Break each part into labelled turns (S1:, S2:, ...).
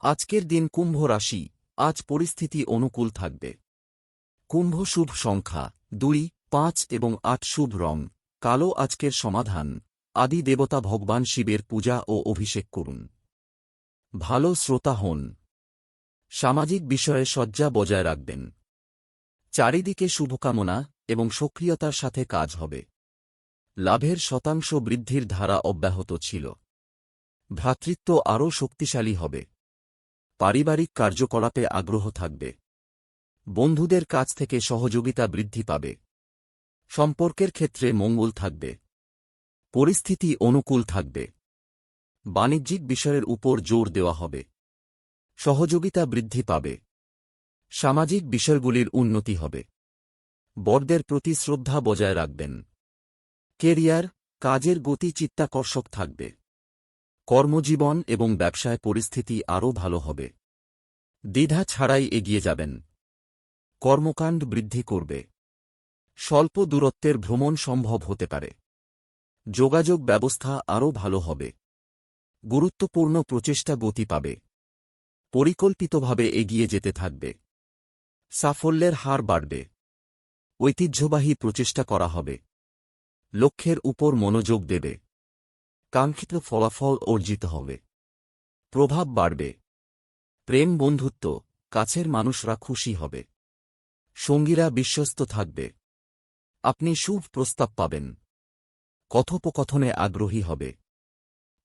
S1: আজকের দিন কুম্ভ রাশি, আজ পরিস্থিতি অনুকূল থাকবে। কুম্ভ শুভ সংখ্যা 2, 5 এবং 8 শুভ রং কালো আজকের সমাধান, আদি দেবতা ভগবান শিবের পূজা ও অভিষেক করুন। ভালো শ্রোতা হন। সামাজিক বিষয়ে সজ্জা বজায় রাখবেন। চারিদিকে শুভকামনা এবং সক্রিয়তার সাথে কাজ হবে। লাভের শতাংশ বৃদ্ধির ধারা অব্যাহত ছিল। ভ্রাতৃত্ব আরও শক্তিশালী হবে। পারিবারিক কার্যকলাপে আগ্রহ থাকবে। বন্ধুদের কাছ থেকে সহযোগিতা বৃদ্ধি পাবে। সম্পর্কের ক্ষেত্রে মঙ্গল থাকবে। পরিস্থিতি অনুকূল থাকবে। বাণিজ্যিক বিষয়ের উপর জোর দেওয়া হবে। সহযোগিতা বৃদ্ধি পাবে। সামাজিক বিষয়গুলির উন্নতি হবে। বড়দের প্রতি শ্রদ্ধা বজায় রাখবেন। কেরিয়ার, কাজের গতি চিত্তাকর্ষক থাকবে। কর্মজীবন এবং ব্যবসায় পরিস্থিতি আরও ভালো হবে। দ্বিধা ছাড়াই এগিয়ে যাবেন। কর্মকাণ্ড বৃদ্ধি করবে। স্বল্প দূরত্বের ভ্রমণ সম্ভব হতে পারে। যোগাযোগ ব্যবস্থা আরও ভালো হবে। গুরুত্বপূর্ণ প্রচেষ্টা গতি পাবে। পরিকল্পিতভাবে এগিয়ে যেতে থাকবে। সাফল্যের হার বাড়বে। ঐতিহ্যবাহী প্রচেষ্টা করা হবে। লক্ষ্যের উপর মনোযোগ দেবে। কাঙ্ক্ষিত ফলাফল অর্জিত হবে। প্রভাব বাড়বে। প্রেম বন্ধুত্ব, কাছের মানুষরা খুশি হবে। সঙ্গীরা বিশ্বস্ত থাকবে। আপনি শুভ প্রস্তাব পাবেন। কথোপকথনে আগ্রহী হবে।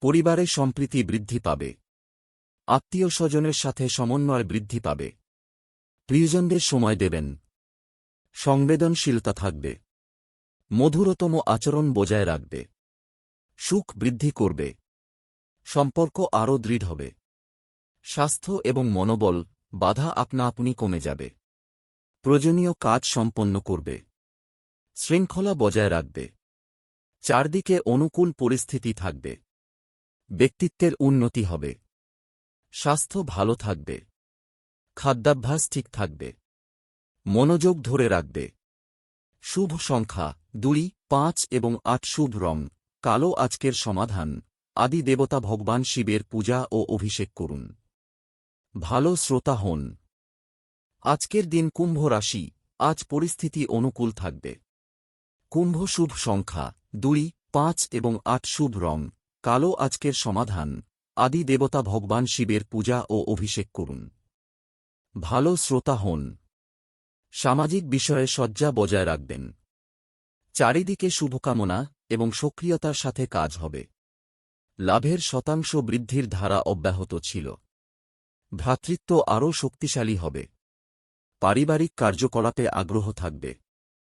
S1: পরিবারে সম্প্রীতি বৃদ্ধি পাবে। আত্মীয় স্বজনের সাথে সমন্বয় বৃদ্ধি পাবে। প্রিয়জনদের সময় দেবেন। সংবেদনশীলতা থাকবে। মধুরতম আচরণ বজায় রাখবে। সুখ বৃদ্ধি করবে। সম্পর্ক আরও দৃঢ় হবে। স্বাস্থ্য এবং মনোবল বাধা আপনা আপনি কমে যাবে। প্রয়োজনীয় কাজ সম্পন্ন করবে। শৃঙ্খলা বজায় রাখবে। চারদিকে অনুকূল পরিস্থিতি থাকবে। ব্যক্তিত্বের উন্নতি হবে। স্বাস্থ্য ভালো থাকবে। খাদ্যাভ্যাস ঠিক থাকবে। মনোযোগ ধরে রাখবে। শুভ সংখ্যা 2, 5 এবং 8 শুভ রং কালো আজকের সমাধান, আদি দেবতা ভগবান শিবের পূজা ও অভিষেক করুন। ভালো শ্রোতা হন। আজকের দিন কুম্ভ রাশি, আজ পরিস্থিতি অনুকূল থাকবে। কুম্ভ শুভ সংখ্যা 2, 5 এবং 8 শুভ রং কালো আজকের সমাধান, আদি দেবতা ভগবান শিবের পূজা ও অভিষেক করুন। ভালো শ্রোতা হন। সামাজিক বিষয়ে সজ্জা বজায় রাখবেন। চারিদিকে শুভকামনা এবং সক্রিয়তার সাথে কাজ হবে। লাভের শতাংশ বৃদ্ধির ধারা অব্যাহত ছিল। ভ্রাতৃত্ব আরও শক্তিশালী হবে। পারিবারিক কার্যকলাপে আগ্রহ থাকবে।